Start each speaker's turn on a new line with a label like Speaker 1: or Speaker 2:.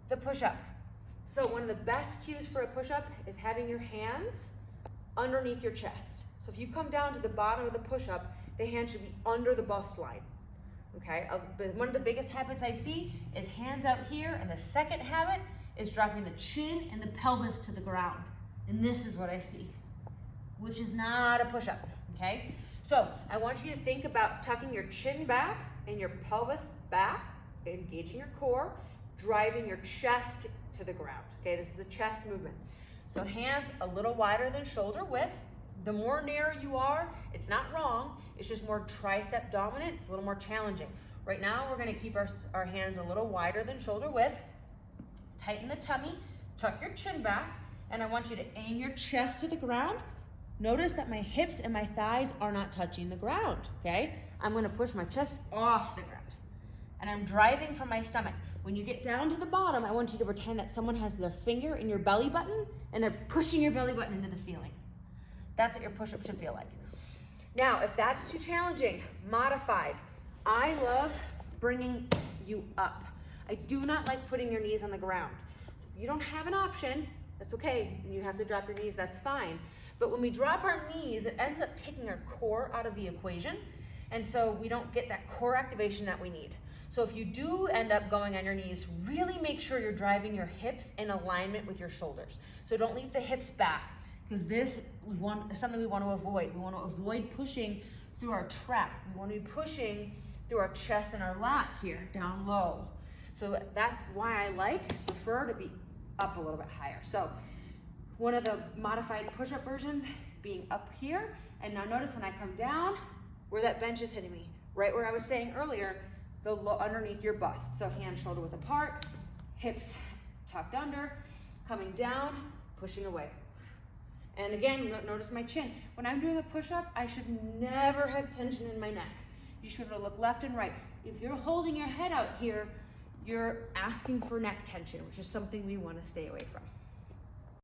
Speaker 1: the push-up. So one of the best cues for a push-up is having your hands underneath your chest. So if you come down to the bottom of the push-up, the hand should be under the bust line. Okay, but one of the biggest habits I see is hands out here, and the second habit is dropping the chin and the pelvis to the ground. And this is what I see, which is not a push-up, okay? So I want you to think about tucking your chin back and your pelvis back, engaging your core, driving your chest to the ground, okay? This is a chest movement. So hands a little wider than shoulder width. The more narrow you are, it's not wrong, it's just more tricep dominant, it's a little more challenging. Right now, we're gonna keep our hands a little wider than shoulder width, tighten the tummy, tuck your chin back, and I want you to aim your chest to the ground. Notice that my hips and my thighs are not touching the ground, okay? I'm gonna push my chest off the ground, and I'm driving from my stomach. When you get down to the bottom, I want you to pretend that someone has their finger in your belly button, and they're pushing your belly button into the ceiling. That's what your push-up should feel like. Now, if that's too challenging, modified. I love bringing you up. I do not like putting your knees on the ground. So if you don't have an option, that's okay. You have to drop your knees, that's fine. But when we drop our knees, it ends up taking our core out of the equation. And so we don't get that core activation that we need. So if you do end up going on your knees, really make sure you're driving your hips in alignment with your shoulders. So don't leave the hips back, because this is something we want to avoid. We want to avoid pushing through our trap. We want to be pushing through our chest and our lats here, down low. So that's why I prefer to be up a little bit higher. So one of the modified push-up versions being up here, and now notice when I come down, where that bench is hitting me, right where I was saying earlier, underneath your bust. So hands shoulder width apart, hips tucked under, coming down, pushing away. And again, notice my chin. When I'm doing a push-up, I should never have tension in my neck. You should be able to look left and right. If you're holding your head out here, you're asking for neck tension, which is something we want to stay away from.